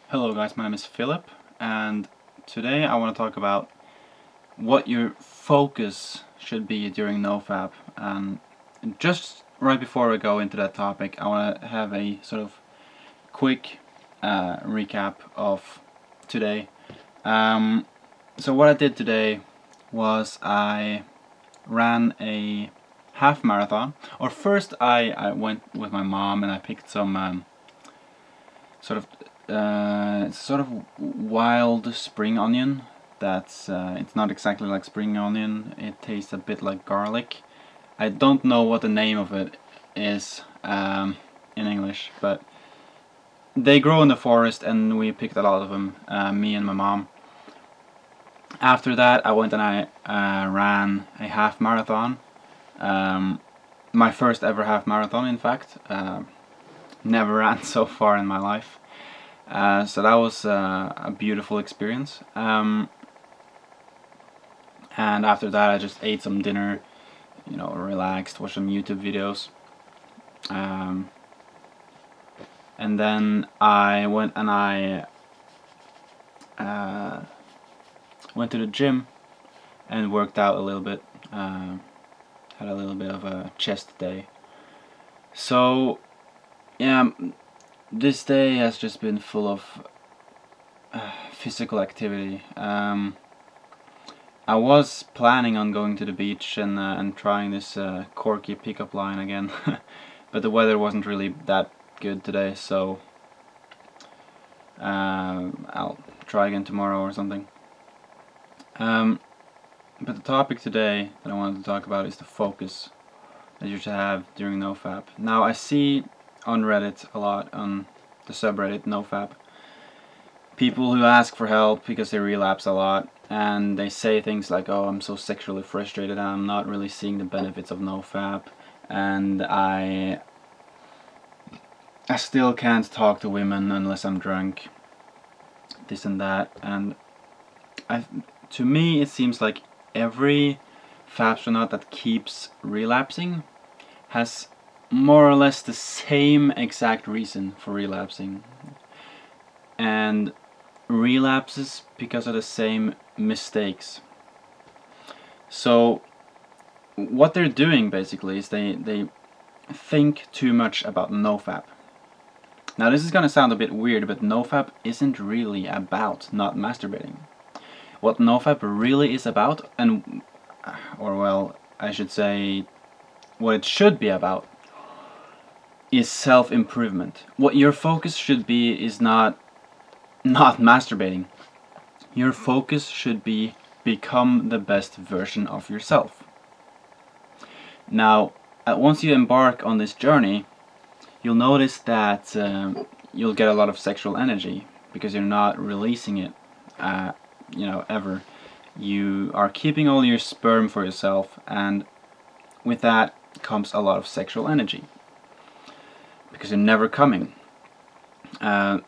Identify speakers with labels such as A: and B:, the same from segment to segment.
A: Hello guys, my name is Philip, and today I want to talk about what your focus should be during NoFap. And just right before we go into that topic, I want to have a sort of quick recap of today. So what I did today was I ran a half marathon. Or first I went with my mom and I picked some it's sort of wild spring onion. That's it's not exactly like spring onion. It tastes a bit like garlic. I don't know what the name of it is in English, but they grow in the forest, and we picked a lot of them. Me and my mom. After that, I went and I ran a half marathon. My first ever half marathon, in fact. Never ran so far in my life. So that was a beautiful experience. And after that I just ate some dinner, relaxed, watched some YouTube videos. And then I went and I went to the gym and worked out a little bit. Had a little bit of a chest day. So yeah, this day has just been full of physical activity. I was planning on going to the beach and trying this corky pickup line again, but the weather wasn't really that good today, so I'll try again tomorrow or something. But the topic today that I wanted to talk about is the focus that you should have during NoFap. Now I see on Reddit a lot, on the subreddit NoFap, people who ask for help because they relapse a lot, and they say things like, oh, I'm so sexually frustrated and I'm not really seeing the benefits of NoFap, and I still can't talk to women unless I'm drunk, this and that. And to me it seems like every Fapstronaut that keeps relapsing has more or less the same exact reason for relapsing, and relapses because of the same mistakes. So what they're doing basically is they think too much about NoFap. Now this is gonna sound a bit weird, but NoFap isn't really about not masturbating. What NoFap really is about, or well, I should say, what it should be about, is self-improvement. What your focus should be is not masturbating. Your focus should be become the best version of yourself. Now, once you embark on this journey, you'll notice that you'll get a lot of sexual energy because you're not releasing it, ever. You are keeping all your sperm for yourself, and with that comes a lot of sexual energy because you're never coming. Now,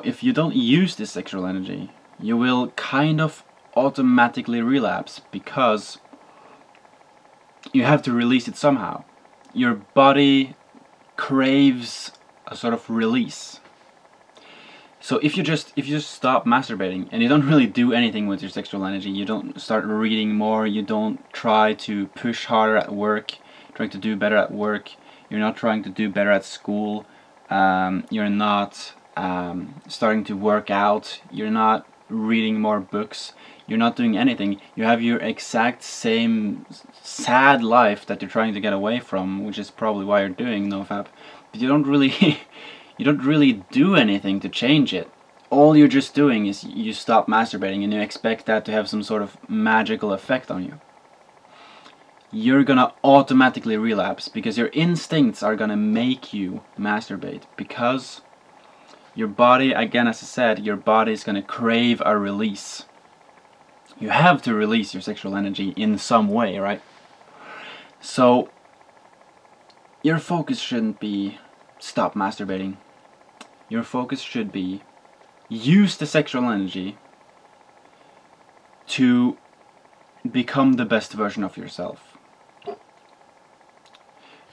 A: if you don't use this sexual energy, you will kind of automatically relapse because you have to release it somehow. Your body craves a sort of release. So if you just stop masturbating and you don't really do anything with your sexual energy, you don't start reading more, you don't try to push harder at work, trying to do better at work, you're not trying to do better at school, you're not starting to work out, you're not reading more books, you're not doing anything, you have your exact same sad life that you're trying to get away from, which is probably why you're doing NoFap, but you don't really you don't really do anything to change it. All you're just doing is you stop masturbating and you expect that to have some sort of magical effect on you. You're gonna automatically relapse because your instincts are gonna make you masturbate, because your body, again as I said, your body is gonna crave a release. You have to release your sexual energy in some way, right? So your focus shouldn't be stop masturbating. Your focus should be use the sexual energy to become the best version of yourself.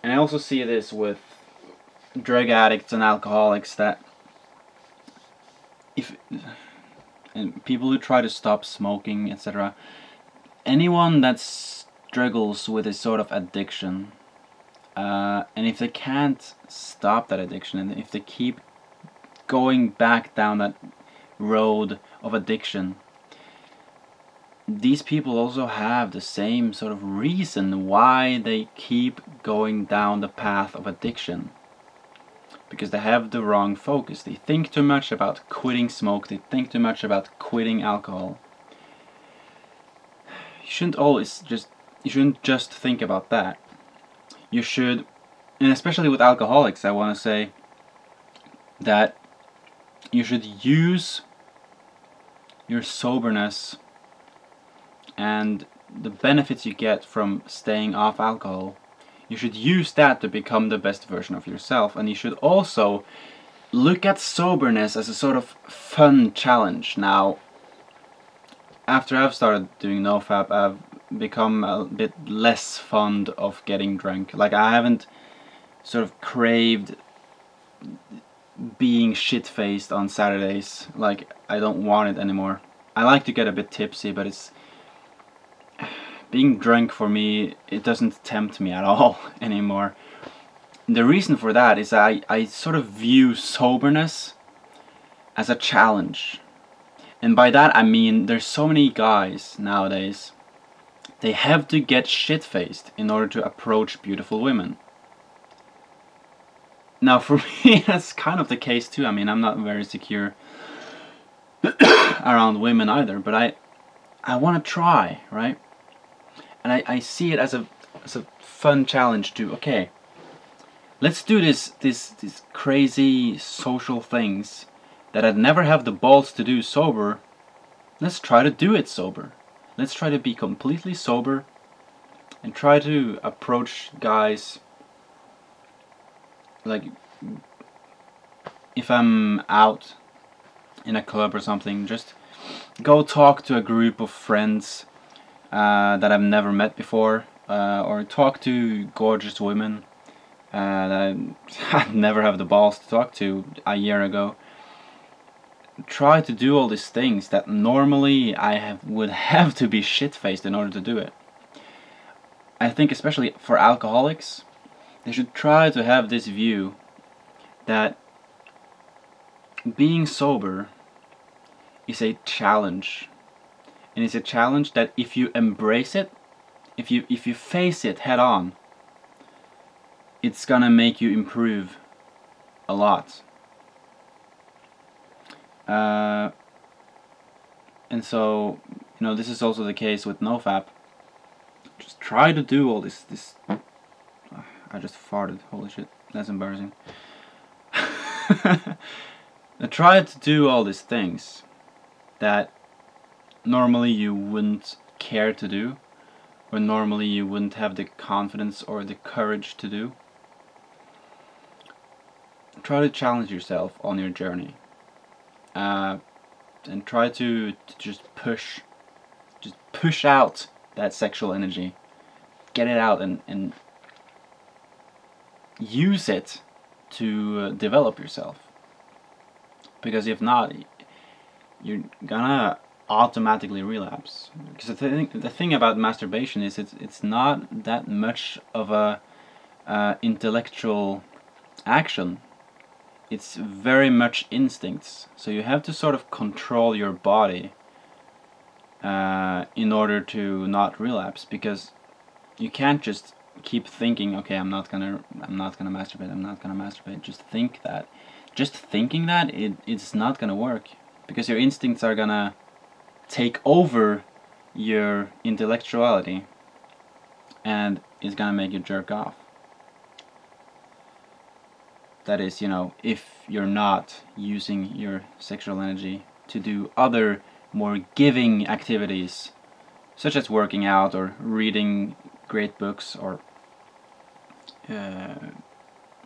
A: And I also see this with drug addicts and alcoholics, that if and people who try to stop smoking, etc., anyone that struggles with a sort of addiction, and if they can't stop that addiction, and if they keep going back down that road of addiction, these people also have the same sort of reason why they keep going down the path of addiction. Because they have the wrong focus. They think too much about quitting smoke, they think too much about quitting alcohol. You shouldn't just think about that. You should, and especially with alcoholics, I want to say that you should use your soberness and the benefits you get from staying off alcohol. You should use that to become the best version of yourself, and you should also look at soberness as a sort of fun challenge. Now, after I've started doing NoFap, I've become a bit less fond of getting drunk. Like, I haven't sort of craved being shit-faced on Saturdays. Like, I don't want it anymore. I like to get a bit tipsy, but it's... being drunk for me, it doesn't tempt me at all anymore. The reason for that is I sort of view soberness as a challenge. And by that I mean there's so many guys nowadays, they have to get shit-faced in order to approach beautiful women. Now for me that's kind of the case too. I mean, I'm not very secure around women either, but I want to try, right? And I see it as a fun challenge to, okay, let's do these crazy social things that I'd never have the balls to do sober. Let's try to do it sober. Let's try to be completely sober and try to approach guys. Like, if I'm out in a club or something, just go talk to a group of friends that I've never met before, or talk to gorgeous women that I'd never have the balls to talk to a year ago. Try to do all these things that normally would have to be shit-faced in order to do it. I think especially for alcoholics, they should try to have this view that being sober is a challenge. And it's a challenge that if you embrace it, if you face it head on, it's gonna make you improve a lot. And so, you know, this is also the case with NoFap. Just try to do all this. I just farted. Holy shit, that's embarrassing. Try to do all these things that normally you wouldn't care to do, or normally you wouldn't have the confidence or the courage to do. Try to challenge yourself on your journey, and try to just push out that sexual energy, get it out and use it to develop yourself. Because if not, you're gonna automatically relapse. Because the thing about masturbation is it's not that much of a intellectual action. It's very much instincts. So you have to sort of control your body in order to not relapse, because you can't just keep thinking, okay, I'm not gonna masturbate. Just think that. Just thinking that it's not gonna work, because your instincts are gonna take over your intellectuality and it's gonna make you jerk off. That is, you know, if you're not using your sexual energy to do other more giving activities, such as working out or reading great books, or you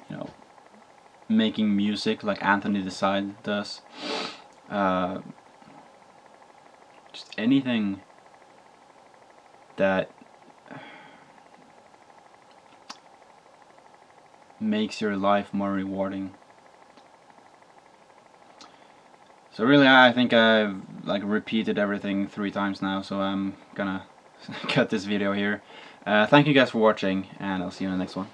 A: know, making music like Anthony Decide does. Just anything that makes your life more rewarding. So really, I think I've like repeated everything 3 times now, so I'm gonna cut this video here. Thank you guys for watching, and I'll see you in the next one.